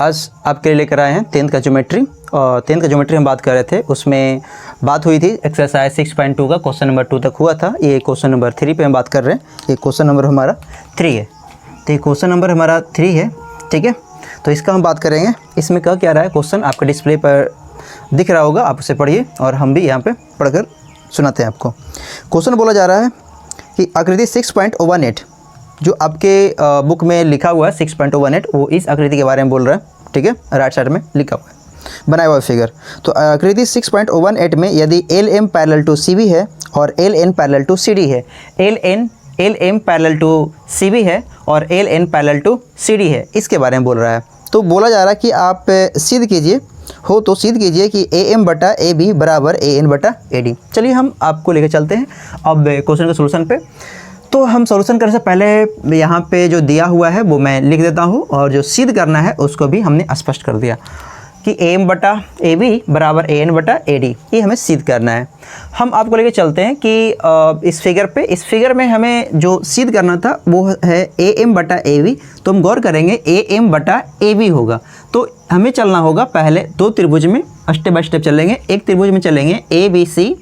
आज आपके लिए लेकर आए हैं 10th का ज्योमेट्री। और 10th का ज्योमेट्री हम बात कर रहे थे, उसमें बात हुई थी एक्सरसाइज 6.2 का क्वेश्चन नंबर 2 तक हुआ था। ये क्वेश्चन नंबर 3 पे हम बात कर रहे हैं। ये क्वेश्चन नंबर हमारा 3 है, तो ये क्वेश्चन नंबर हमारा 3 है, ठीक है। तो इसका हम बात करेंगे। इसमें क्या रहा है क्वेश्चन आपके डिस्प्ले पर दिख रहा होगा, आप उसे पढ़िए और हम भी यहाँ पे पढ़कर सुनाते हैं आपको। क्वेश्चन बोला जा रहा है कि आकृति 6.18 जो आपके बुक में लिखा हुआ है 6.18, वो इस आकृति के बारे में बोल रहा है, ठीक है। राइट साइड में लिखा हुआ है, बनाया हुआ फिगर। तो आकृति 6.18 में यदि L M parallel to C B है और L N parallel to C D है, L M parallel to C B है और L N parallel to C D है, इसके बारे में बोल रहा है। तो बोला जा रहा है कि आप सिद्ध कीजिए, हो तो सिद्ध कीजिए कि ए एम बटा ए बी बराबर ए एन बटा ए डी। चलिए हम आपको लेकर चलते हैं अब क्वेश्चन के सोल्यूशन पे। तो हम सॉल्यूशन करने से पहले यहाँ पे जो दिया हुआ है वो मैं लिख देता हूँ, और जो सिद्ध करना है उसको भी हमने स्पष्ट कर दिया कि ए एम बटा ए बी बराबर ए एन बटा ए डी, ये हमें सिद्ध करना है। हम आपको लेके चलते हैं कि इस फिगर में हमें जो सिद्ध करना था वो है ए एम बटा ए बी। तो हम गौर करेंगे ए एम बटा ए बी होगा, तो हमें चलना होगा पहले दो त्रिभुज में, स्टेप बाय स्टेप चलेंगे। एक त्रिभुज में चलेंगे ए बी सी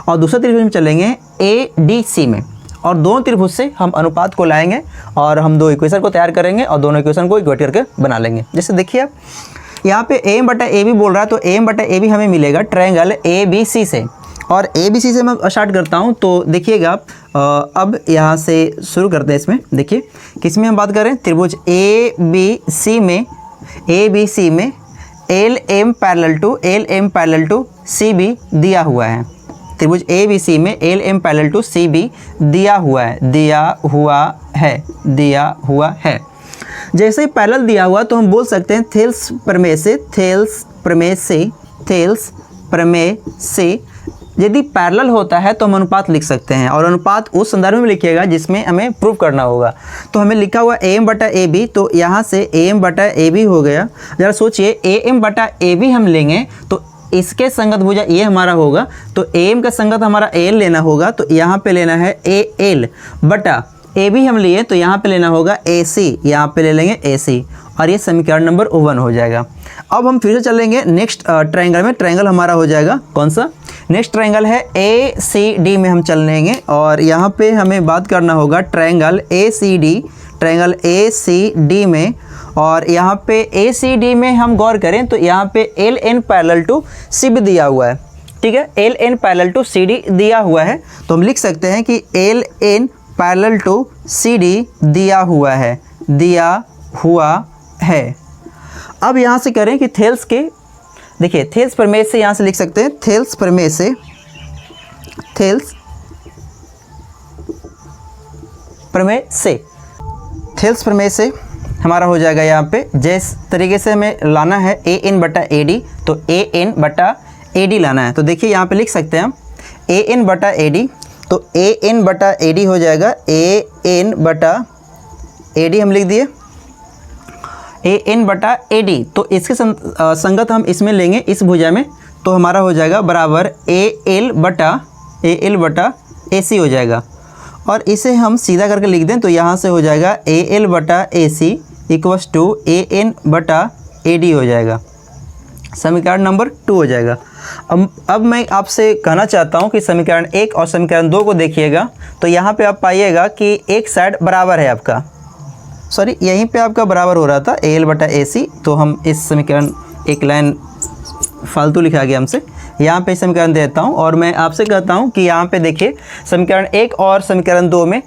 और दूसरे त्रिभुज में चलेंगे ए डी सी में, और दोनों त्रिभुज से हम अनुपात को लाएंगे और हम दो इक्वेशन को तैयार करेंगे और दोनों इक्वेशन को इक्वेट करके बना लेंगे। जैसे देखिए आप यहाँ पे ए एम बटा ए बी बोल रहा है, तो ए एम बटा ए बी हमें मिलेगा ट्रायंगल ए बी सी से, और ए बी सी से मैं स्टार्ट करता हूँ। तो देखिएगा आप अब यहाँ से शुरू करते हैं। इसमें देखिए किसमें हम बात करें, त्रिभुज ए बी सी में L M parallel to C B दिया हुआ है। त्रिभुज ए बी सी में L M parallel to C B दिया हुआ है। जैसे ही पैरेलल दिया हुआ तो हम बोल सकते हैं थेल्स प्रमेय से यदि पैरेलल होता है तो हम अनुपात लिख सकते हैं, और अनुपात उस संदर्भ में लिखिएगा जिसमें हमें प्रूव करना होगा। तो हमें लिखा हुआ ए एम बटा ए बी, तो यहाँ से ए एम बटा ए बी हो गया। ज़रा सोचिए ए एम बटा ए बी हम लेंगे तो इसके संगत भुजा ये हमारा होगा, तो ए एम का संगत हमारा एल लेना होगा, तो यहाँ पे लेना है ए एल बटा ए बी हम लिए तो यहाँ पे लेना होगा ए सी, यहाँ पे ले लेंगे ए सी, और ये समीकरण नंबर 1 हो जाएगा। अब हम फिर से चलेंगे नेक्स्ट ट्रायंगल में। ट्रायंगल हमारा हो जाएगा कौन सा, नेक्स्ट ट्रायंगल है ए सी डी में हम चल लेंगे, और यहाँ पे हमें बात करना होगा ट्रायंगल ए सी डी में। और यहाँ पे ए सी डी में हम गौर करें तो यहाँ पे L N parallel to C B दिया हुआ है, ठीक है। L N parallel to C D दिया हुआ है, तो हम लिख सकते हैं कि L N parallel to C D दिया हुआ है। अब यहाँ से करें कि थेल्स के, देखिए थेल्स प्रमेय से यहाँ से लिख सकते हैं, थेल्स प्रमेय से हमारा हो जाएगा यहाँ पे जिस तरीके से हमें लाना है ए एन बटा ए डी, तो ए एन बटा ए डी लाना है। तो देखिए यहाँ पे लिख सकते हैं हम ए एन बटा ए डी, तो ए एन बटा ए डी हो जाएगा ए एन बटा ए डी हम लिख दिए ए एन बटा ए डी। तो इसके संगत हम इसमें लेंगे इस भुजा में, तो हमारा हो जाएगा बराबर ए एल बटा ए सी हो जाएगा, और इसे हम सीधा करके लिख दें तो यहाँ से हो जाएगा ए एल बटा A C equals to A N बटा ए डी हो जाएगा, समीकरण नंबर 2 हो जाएगा। अब मैं आपसे कहना चाहता हूँ कि समीकरण 1 और समीकरण 2 को देखिएगा, तो यहाँ पे आप पाइएगा कि एक साइड बराबर है आपका, सॉरी यहीं पे आपका बराबर हो रहा था ए एल बटा ए सी, तो हम इस समीकरण एक लाइन फालतू लिखा गया हमसे, यहाँ पे समीकरण देता हूँ। और मैं आपसे कहता हूँ कि यहाँ पे देखिए समीकरण 1 और समीकरण 2 में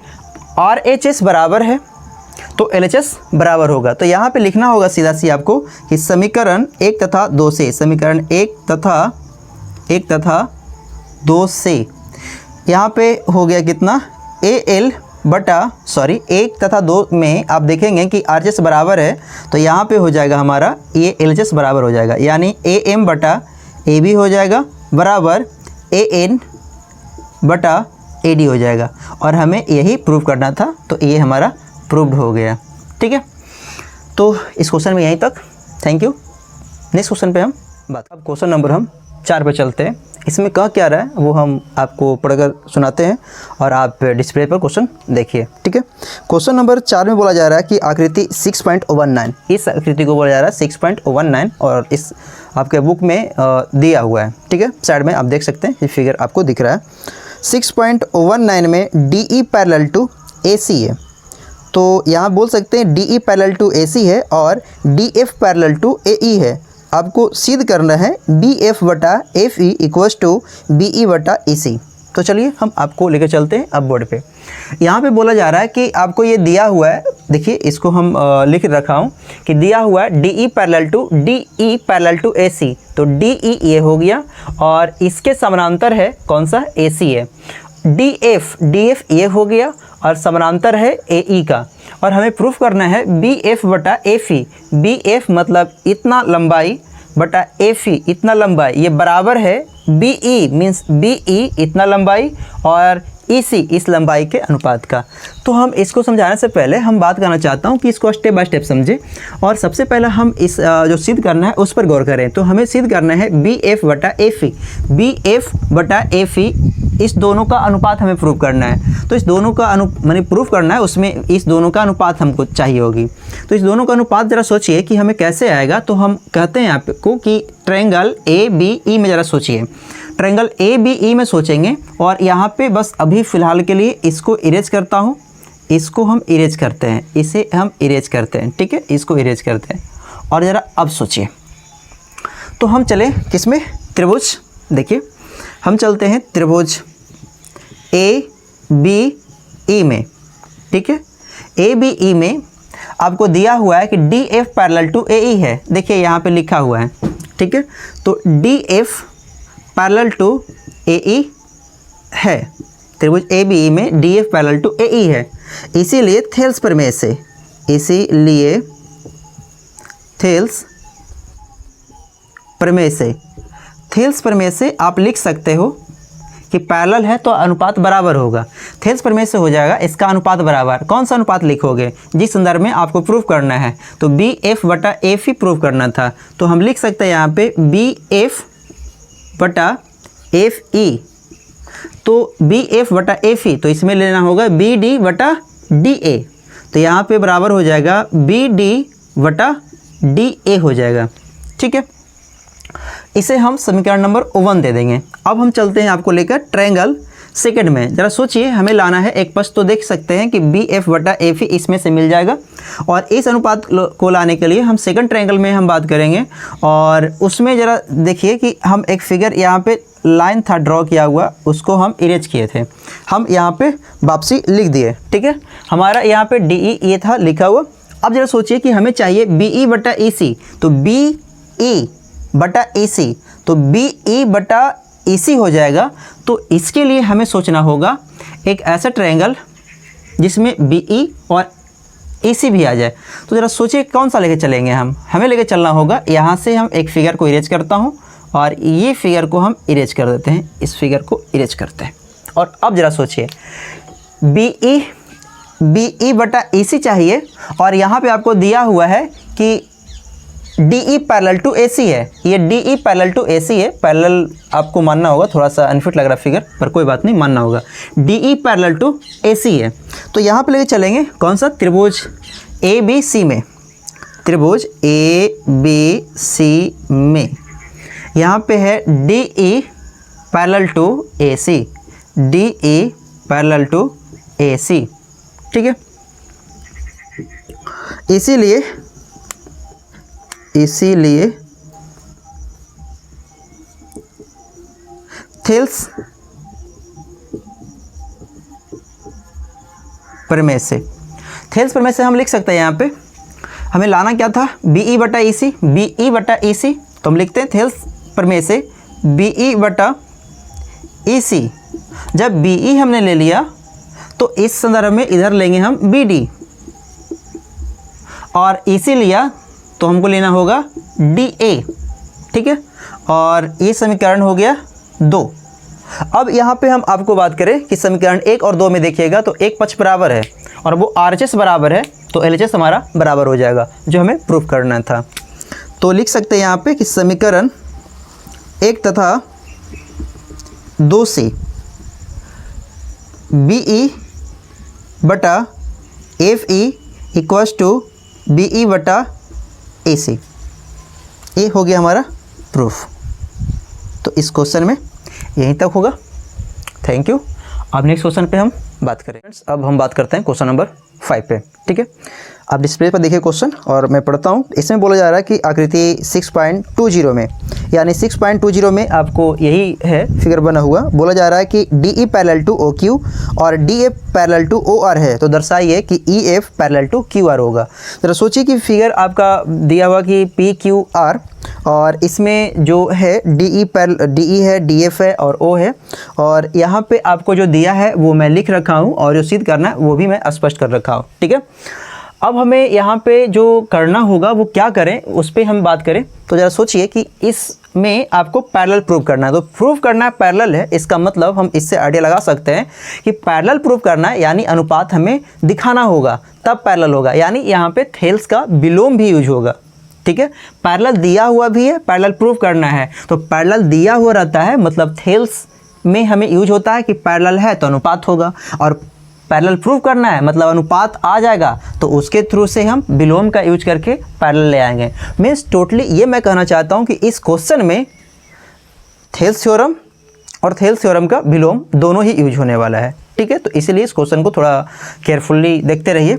आर एच एस बराबर है तो एल एच एस बराबर होगा। तो यहाँ पे लिखना होगा सीधा सी आपको कि समीकरण 1 तथा 2 से, समीकरण 1 तथा 2 से यहाँ पे हो गया कितना ए एल बटा, सॉरी 1 तथा 2 में आप देखेंगे कि आर एच एस बराबर है, तो यहाँ पे हो जाएगा हमारा ये एल एच एस बराबर हो जाएगा, यानी ए एम बटा ए बी हो जाएगा बराबर ए एन बटा ए डी हो जाएगा, और हमें यही प्रूव करना था, तो ये हमारा प्रूव्ड हो गया, ठीक है। तो इस क्वेश्चन में यहीं तक, थैंक यू। नेक्स्ट क्वेश्चन पे हम बात, अब क्वेश्चन नंबर हम 4 पे चलते हैं। इसमें कह क्या रहा है वो हम आपको पढ़कर सुनाते हैं और आप डिस्प्ले पर क्वेश्चन देखिए, ठीक है। क्वेश्चन नंबर 4 में बोला जा रहा है कि आकृति 6.19, इस आकृति को बोला जा रहा है 6.19 और इस आपके बुक में दिया हुआ है, ठीक है। साइड में आप देख सकते हैं, ये फिगर आपको दिख रहा है। 6.19 में DE पैरेलल टू AC है, तो यहाँ बोल सकते हैं DE पैरेलल टू AC है और DF पैरेलल टू AE है। आपको सिद्ध करना है BF बटा FE इक्वल्स टू BE बटा EC। तो चलिए हम आपको लेकर चलते हैं अब बोर्ड पे। यहाँ पे बोला जा रहा है कि आपको ये दिया हुआ है, देखिए इसको हम लिख रखा हूँ कि दिया हुआ है DE पैरेलल टू AC, तो DE ये हो गया और इसके समानांतर है कौन सा, AC है। DF ये हो गया और समानांतर है AE का, और हमें प्रूफ करना है BF बटा FE। BF मतलब इतना लंबाई बटा FE इतना लंबाई, ये बराबर है BE मीन्स BE इतना लंबाई और EC इस लंबाई के अनुपात का। तो हम इसको समझाने से पहले हम बात करना चाहता हूँ कि इसको स्टेप बाय स्टेप समझें, और सबसे पहले हम इस जो सिद्ध करना है उस पर गौर करें। तो हमें सिद्ध करना है BF बटा FE। BF बटा FE इस दोनों का अनुपात हमें प्रूव करना है। तो इस दोनों का माने प्रूफ करना है, उसमें इस दोनों का अनुपात हमको चाहिए होगी। तो इस दोनों का अनुपात ज़रा सोचिए कि हमें कैसे आएगा। तो हम कहते हैं आपको कि ट्रायंगल ABE में ज़रा सोचिए, ट्रायंगल ABE में सोचेंगे और यहाँ पे बस अभी फ़िलहाल के लिए इसको इरेज करता हूँ, इसको हम इरेज करते हैं, इसे हम इरेज करते हैं, ठीक है, इसको इरेज करते हैं। और ज़रा अब सोचिए, तो हम चले किसमें, त्रिभुज। देखिए हम चलते हैं त्रिभुज ABE में, ठीक है। ABE में आपको दिया हुआ है कि DF पैरेलल टू AE है, देखिए यहाँ पे लिखा हुआ है, ठीक है। तो DF पैरेलल टू AE है, त्रिभुज ABE में DF पैरेलल टू AE है, इसीलिए थेल्स प्रमेय से, इसीलिए थेल्स प्रमेय से, थेल्स प्रमेय से आप लिख सकते हो कि पैरेलल है तो अनुपात बराबर होगा। थेल्स प्रमेय से हो जाएगा इसका अनुपात बराबर। कौन सा अनुपात लिखोगे, जिस संदर्भ में आपको प्रूफ करना है। तो BF बटा FE प्रूफ करना था, तो हम लिख सकते हैं यहाँ पे BF बटा FE। तो BF बटा FE, तो इसमें लेना होगा BD बटा DA, तो यहाँ पे बराबर हो जाएगा BD बटा DA हो जाएगा, ठीक है। इसे हम समीकरण नंबर 1 दे देंगे। अब हम चलते हैं आपको लेकर ट्रायंगल सेकंड में। ज़रा सोचिए, हमें लाना है एक पक्ष, तो देख सकते हैं कि BF बटा FE इसमें से मिल जाएगा, और इस अनुपात को लाने के लिए हम सेकंड ट्रायंगल में हम बात करेंगे। और उसमें ज़रा देखिए कि हम एक फिगर यहाँ पे लाइन था ड्रॉ किया हुआ, उसको हम इरेज किए थे, हम यहाँ पे वापसी लिख दिए, ठीक है। हमारा यहाँ पे DE ये था लिखा हुआ। अब ज़रा सोचिए कि हमें चाहिए BE बटा EC, तो BE बटा EC, तो BE बटा EC हो जाएगा। तो इसके लिए हमें सोचना होगा एक ऐसा ट्रायंगल जिसमें BE और EC भी आ जाए। तो ज़रा सोचिए कौन सा लेके चलेंगे हम। हमें लेके चलना होगा, यहाँ से हम एक फिगर को इरेज करता हूँ और ये फिगर को हम इरेज कर देते हैं, इस फिगर को इरेज करते हैं। और अब ज़रा सोचिए BE बटा EC चाहिए, और यहाँ पे आपको दिया हुआ है कि DE पैरेलल टू AC है, ये DE पैरेलल टू AC है। पैरेलल आपको मानना होगा, थोड़ा सा अनफिट लग रहा है फिगर, पर कोई बात नहीं, मानना होगा। DE पैरेलल टू AC है, तो यहाँ पे लेके चलेंगे कौन सा, त्रिभुज ABC में, त्रिभुज ABC में यहाँ पे है DE parallel to AC, DE parallel to AC, ठीक है। इसीलिए थेल्स प्रमेय से, थेल्स प्रमेय से हम लिख सकते हैं, यहाँ पे हमें लाना क्या था, BE बटा EC, BE बटा EC, तो हम लिखते हैं थेल्स प्रमेय से BE बटा EC। जब BE हमने ले लिया तो इस संदर्भ में इधर लेंगे हम BD, और EC लिया तो हमको लेना होगा DA, ठीक है। और ये समीकरण हो गया 2। अब यहाँ पे हम आपको बात करें कि समीकरण 1 और 2 में देखिएगा तो एक पक्ष बराबर है और वो RHS बराबर है, तो LHS हमारा बराबर हो जाएगा, जो हमें प्रूफ करना था। तो लिख सकते हैं यहाँ पे कि समीकरण 1 तथा 2c BE बटा FE इक्वल्स टू BE बटा AC। ये हो गया हमारा प्रूफ। तो इस क्वेश्चन में यहीं तक होगा। Thank you. अब नेक्स्ट क्वेश्चन पे हम बात करें। फ्रेंड्स अब हम बात करते हैं क्वेश्चन नंबर 5 पे। ठीक है, आप डिस्प्ले पर देखिए क्वेश्चन और मैं पढ़ता हूँ। इसमें बोला जा रहा है कि आकृति 6.20 में, यानी 6.20 में आपको यही है फिगर बना हुआ। बोला जा रहा है कि DE पैरेलल टू OQ और DF पैरेलल टू OR है, तो दर्शाइए कि EF पैरेलल टू QR होगा। जरा सोचिए कि फिगर आपका दिया हुआ कि PQR और इसमें जो है DE है, DF है और O है, और यहाँ पे आपको जो दिया है वो मैं लिख रखा हूँ और जो सिद्ध करना है वो भी मैं स्पष्ट कर रखा हूँ। ठीक है, अब हमें यहाँ पे जो करना होगा वो क्या करें उस पर हम बात करें। तो ज़रा सोचिए कि इसमें आपको पैरेलल प्रूव करना है। तो प्रूव करना है पैरेलल है, इसका मतलब हम इससे आइडिया लगा सकते हैं कि पैरेलल प्रूव करना है यानी अनुपात हमें दिखाना होगा, तब पैरेलल होगा। यानी यहाँ पे थेल्स का विलोम भी यूज होगा। ठीक है, पैरेलल दिया हुआ भी है, पैरेलल प्रूव करना है तो पैरेलल दिया हुआ रहता है, मतलब थेल्स में हमें यूज होता है कि पैरेलल है तो अनुपात होगा, और पैरेलल प्रूव करना है मतलब अनुपात आ जाएगा तो उसके थ्रू से हम विलोम का यूज करके पैरेलल ले आएंगे। मीन्स टोटली ये मैं कहना चाहता हूँ कि इस क्वेश्चन में थेल्स थ्योरम और थेल्स थ्योरम का विलोम दोनों ही यूज होने वाला है। ठीक है, तो इसीलिए इस क्वेश्चन को थोड़ा केयरफुली देखते रहिए।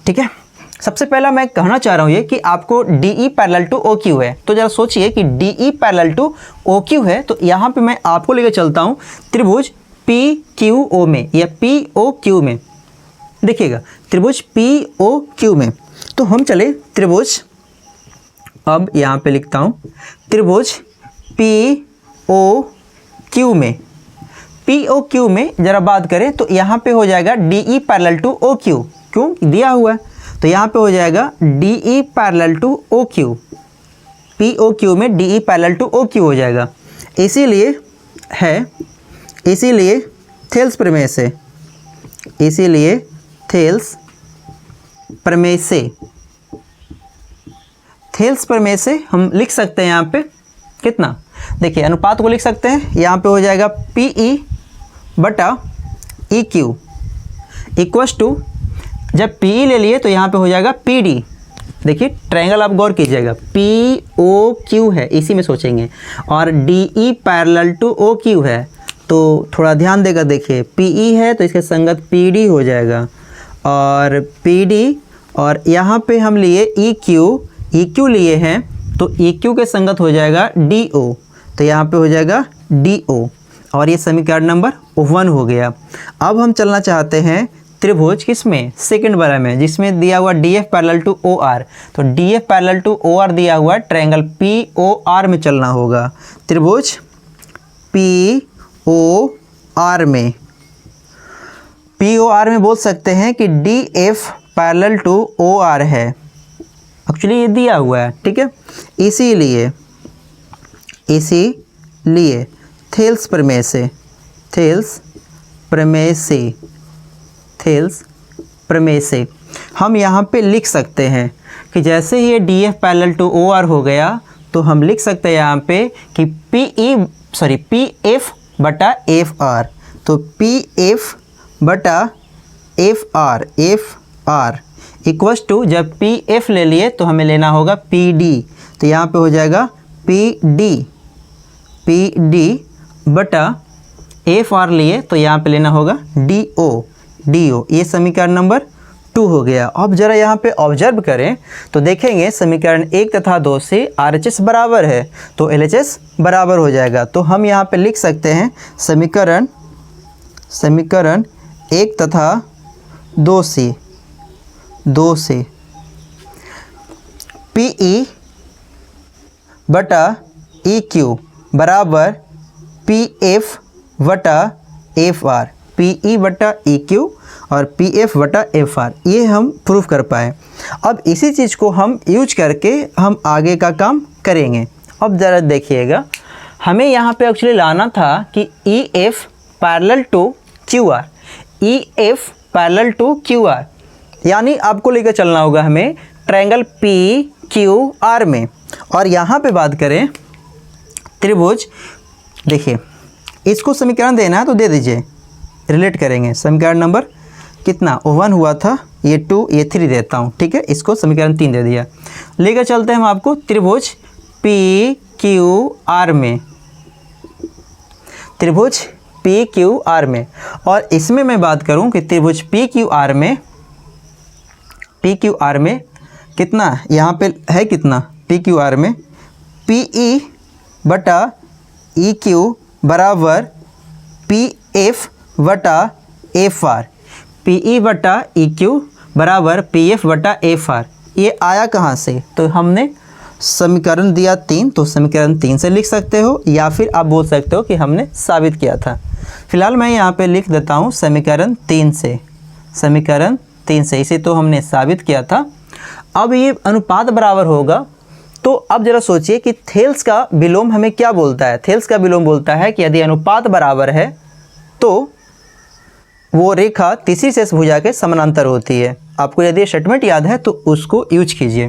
ठीक है, सबसे पहला मैं कहना चाह रहा हूँ ये कि आपको DE पैरेलल टू OQ है। तो जरा सोचिए कि DE पैरेलल टू OQ है, तो यहाँ पे मैं आपको लेकर चलता हूँ त्रिभुज PQO में या POQ में। देखिएगा त्रिभुज POQ में, तो हम चले त्रिभुज, अब यहाँ पे लिखता हूँ त्रिभुज POQ में। POQ में जरा बात करें तो यहाँ पे हो जाएगा DE पैरेलल टू OQ, क्यों दिया हुआ है तो यहाँ पे हो जाएगा DE parallel to OQ। POQ में DE पैरेलल टू OQ हो जाएगा। इसीलिए थेल्स प्रमेय से, इसीलिए थेल्स प्रमेय से, थेल्स प्रमेय से हम लिख सकते हैं यहाँ पे कितना, देखिए अनुपात को लिख सकते हैं। यहाँ पे हो जाएगा PE बटा EQ इक्वस टू, जब PE ले लिए तो यहाँ पे हो जाएगा PD। देखिए ट्रायंगल आप गौर कीजिएगा, POQ है इसी में सोचेंगे, और DE पैरेलल टू OQ है तो थोड़ा ध्यान देकर देखिए, PE है तो इसके संगत PD हो जाएगा, और PD, और यहाँ पे हम लिए EQ लिए हैं तो EQ के संगत हो जाएगा DO, तो यहाँ पे हो जाएगा DO, और ये समीकरण नंबर 1 हो गया। अब हम चलना चाहते हैं त्रिभुज किसमें, सेकंड वाला में, जिसमें दिया हुआ DF पैरेलल टू OR। तो DF पैरेलल टू OR दिया हुआ ट्रायंगल POR में चलना होगा। त्रिभुज POR में, POR में बोल सकते हैं कि DF पैरेलल टू OR है। एक्चुअली ये दिया हुआ है, ठीक है, इसीलिए थेल्स प्रमेय से हम यहाँ पे लिख सकते हैं कि जैसे ही ये DF पैरेलल टू OR हो गया तो हम लिख सकते हैं यहाँ पे कि PF बटा FR। तो PF बटा FR इक्वस टू, जब PF ले लिए तो हमें लेना होगा PD, तो यहाँ पे हो जाएगा PD बटा FR लिए तो यहाँ पे लेना होगा DO। ये समीकरण नंबर 2 हो गया। अब जरा यहाँ पे ऑब्जर्व करें तो देखेंगे समीकरण 1 तथा 2 से RHS बराबर है तो LHS बराबर हो जाएगा। तो हम यहाँ पे लिख सकते हैं समीकरण 1 तथा 2 से PE बटा EQ बराबर PF बटा FR, PE बटा EQ और PF बटा FR, ये हम प्रूफ कर पाए। अब इसी चीज़ को हम यूज करके हम आगे का काम करेंगे। अब ज़रा देखिएगा, हमें यहाँ पे एक्चुअली लाना था कि EF पैरेलल टू QR, यानी आपको लेकर चलना होगा हमें ट्रायंगल PQR में। और यहाँ पे बात करें त्रिभुज, देखिए इसको समीकरण देना है तो दे दीजिए, रिलेट करेंगे। समीकरण नंबर कितना 1 हुआ था, ये 2 ये 3 देता हूँ, ठीक है। इसको समीकरण 3 दे दिया। लेकर चलते हैं हम आपको त्रिभुज पी क्यू आर में, त्रिभुज पी क्यू आर में। और इसमें मैं बात करूं कि त्रिभुज पी क्यू आर में कितना यहाँ पे है, कितना पी क्यू आर में पी ई बटा ई क्यू बराबर पी एफ बटा एफ आर, पी ई बटा ई क्यू बराबर पी एफ बटा एफ आर। ये आया कहाँ से, तो हमने समीकरण दिया 3, तो समीकरण 3 से लिख सकते हो, या फिर आप बोल सकते हो कि हमने साबित किया था। फिलहाल मैं यहाँ पे लिख देता हूँ समीकरण 3 से, समीकरण 3 से, इसे तो हमने साबित किया था। अब ये अनुपात बराबर होगा, तो अब जरा सोचिए कि थेल्स का विलोम हमें क्या बोलता है। थेल्स का विलोम बोलता है कि यदि अनुपात बराबर है तो वो रेखा तीसरी शेष भुजा के समानांतर होती है। आपको यदि स्टेटमेंट याद है तो उसको यूज कीजिए।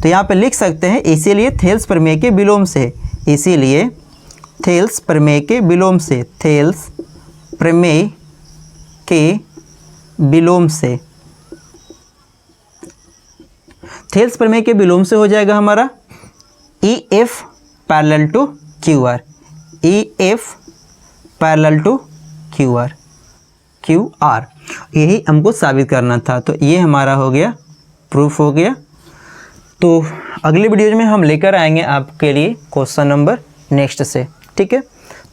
तो यहाँ पे लिख सकते हैं इसीलिए थेल्स प्रमेय के विलोम से, इसीलिए थेल्स प्रमेय के विलोम से, थेल्स प्रमेय के विलोम से, थेल्स प्रमेय के विलोम से हो जाएगा हमारा E F parallel to Q R, E F parallel to Q R, Q R, यही हमको साबित करना था। तो ये हमारा हो गया, प्रूफ हो गया। तो अगले वीडियो में हम लेकर आएंगे आपके लिए क्वेश्चन नंबर नेक्स्ट से, ठीक है।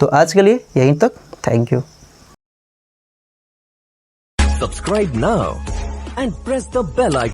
तो आज के लिए यहीं तक, thank you. Subscribe now and press the bell icon.